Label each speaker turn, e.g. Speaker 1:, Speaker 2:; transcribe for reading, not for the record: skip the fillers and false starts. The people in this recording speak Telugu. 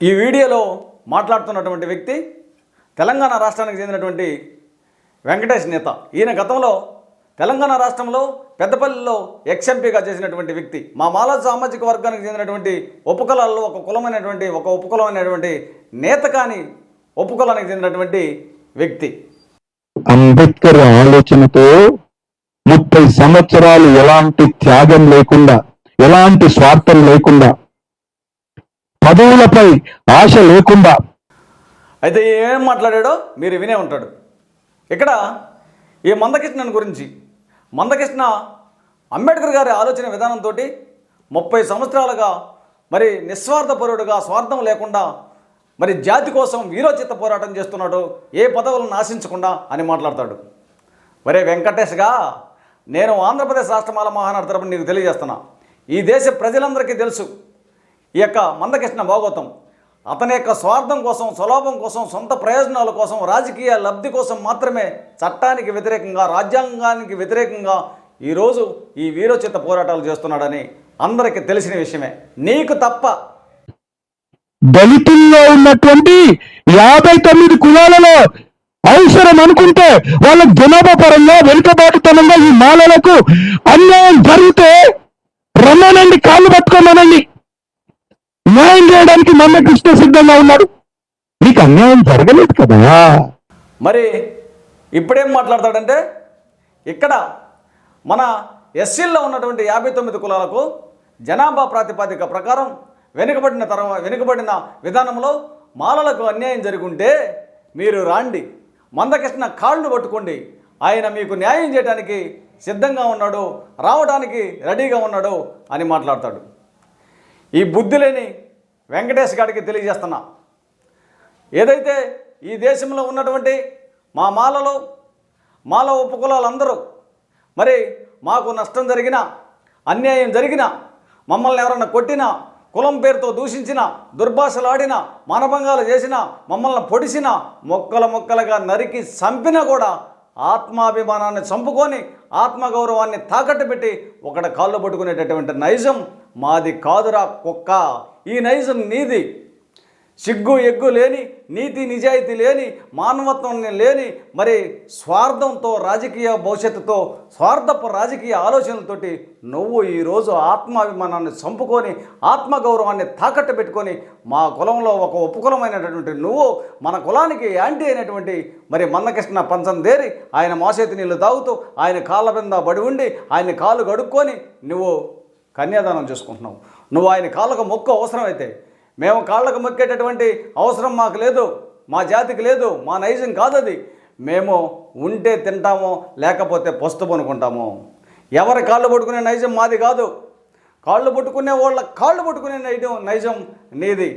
Speaker 1: ఈ వీడియోలో మాట్లాడుతున్నటువంటి వ్యక్తి తెలంగాణ రాష్ట్రానికి చెందినటువంటి వెంకటేష్ నేత. ఈయన గతంలో తెలంగాణ రాష్ట్రంలో పెద్దపల్లిలో ఎక్స్ఎంపీగా చేసినటువంటి వ్యక్తి. మా మాల సామాజిక వర్గానికి చెందినటువంటి ఉపకులాల్లో ఒక ఉపకులమైనటువంటి నేత కానీ ఉపకులానికి చెందినటువంటి వ్యక్తి.
Speaker 2: అంబేద్కర్ ఆలోచనతో 30 సంవత్సరాలు ఎలాంటి త్యాగం లేకుండా, ఎలాంటి స్వార్థం లేకుండా, పదవులపై ఆశ లేకుండా.
Speaker 1: అయితే ఏం మాట్లాడాడో మీరు వినే ఉంటాడు. ఇక్కడ ఈ మందకృష్ణన్ గురించి, మందకృష్ణ అంబేద్కర్ గారి ఆలోచన విధానంతో 30 సంవత్సరాలుగా మరి నిస్వార్థపరుడుగా, స్వార్థం లేకుండా మరి జాతి కోసం వీరోచిత పోరాటం చేస్తున్నాడు, ఏ పదవులను ఆశించకుండా అని మాట్లాడతాడు. మరే వెంకటేష్గా, నేను ఆంధ్రప్రదేశ్ రాష్ట్ర మాల మహానాడు తరపున నీకు తెలియజేస్తున్నా, ఈ దేశ ప్రజలందరికీ తెలుసు ఈ యొక్క మందకృష్ణ భాగవతం. అతని యొక్క స్వార్థం కోసం, స్వలాభం కోసం, సొంత ప్రయోజనాల కోసం, రాజకీయ లబ్ధి కోసం మాత్రమే చట్టానికి వ్యతిరేకంగా, రాజ్యాంగానికి వ్యతిరేకంగా ఈరోజు ఈ వీరోచిత పోరాటాలు చేస్తున్నాడని అందరికీ తెలిసిన విషయమే. నీకు తప్ప
Speaker 2: దళితుల్లో ఉన్నటువంటి 59 కులాలలో అవసరం అనుకుంటే వాళ్ళ జనాభా పరంగా వెనుకబాటుతనంగా ఈ మాలలకు అన్యాయం జరిగితే రమ్మనండి, కాళ్ళు పట్టుకోమనండి, న్యాయం చేయడానికి మందకృష్ణ సిద్ధంగా ఉన్నాడు. నీకు అన్యాయం జరగలేదు కదా.
Speaker 1: మరి ఇప్పుడేం మాట్లాడతాడంటే, ఇక్కడ మన ఎస్సీల్లో ఉన్నటువంటి 59 కులాలకు జనాభా ప్రాతిపదిక ప్రకారం వెనుకబడిన విధానంలో మాలలకు అన్యాయం జరుగుంటే మీరు రాండి, మందకృష్ణ కాళ్ళు పట్టుకోండి, ఆయన మీకు న్యాయం చేయడానికి సిద్ధంగా ఉన్నాడు, రావడానికి రెడీగా ఉన్నాడు అని మాట్లాడతాడు. ఈ బుద్ధి లేని వెంకటేష్ గారికి తెలియజేస్తున్నా, ఏదైతే ఈ దేశంలో ఉన్నటువంటి మా మాల ఉపకులాలందరూ మరి మాకు నష్టం జరిగినా, అన్యాయం జరిగినా, మమ్మల్ని ఎవరన్నా కొట్టినా, కులం పేరుతో దూషించినా, దుర్భాషలాడినా, మానభంగాలు చేసినా, మమ్మల్ని పొడిసినా, మొక్కలుగా నరికి చంపినా కూడా ఆత్మాభిమానాన్ని చంపుకొని ఆత్మగౌరవాన్ని తాకట్టు పెట్టి ఒకటి కాళ్ళు పట్టుకునేటటువంటి నైజం మాది కాదురా కుక్క. ఈ నైజం నీది. సిగ్గు ఎగ్గు లేని, నీతి నిజాయితీ లేని, మానవత్వం లేని, మరి స్వార్థంతో, రాజకీయ భవిష్యత్తుతో, స్వార్థపు రాజకీయ ఆలోచనలతోటి నువ్వు ఈరోజు ఆత్మాభిమానాన్ని చంపుకొని ఆత్మగౌరవాన్ని తాకట్టు పెట్టుకొని మా కులంలో ఒక ఉపకులమైనటువంటి నువ్వు మన కులానికి యాంటీ అయినటువంటి మరి మందకృష్ణ పంచందేరి ఆయన మోసేతి నీళ్ళు తాగుతూ ఆయన కాళ్ళ కింద బడి ఉండి ఆయన కాళ్ళు గడుక్కొని నువ్వు కన్యాదానం చేసుకుంటున్నావు. నువ్వు ఆయన కాళ్ళకు మొక్కు అవసరమైతే, మేము కాళ్ళకు మొక్కేటటువంటి అవసరం మాకు లేదు, మా జాతికి లేదు, మా నైజం కాదది. మేము ఉంటే తింటాము, లేకపోతే పస్తు పనుకుంటాము. ఎవరి కాళ్ళు పట్టుకునే నైజం మాది కాదు. కాళ్ళు పట్టుకునే వాళ్ళ కాళ్ళు పట్టుకునే నైజం నీది.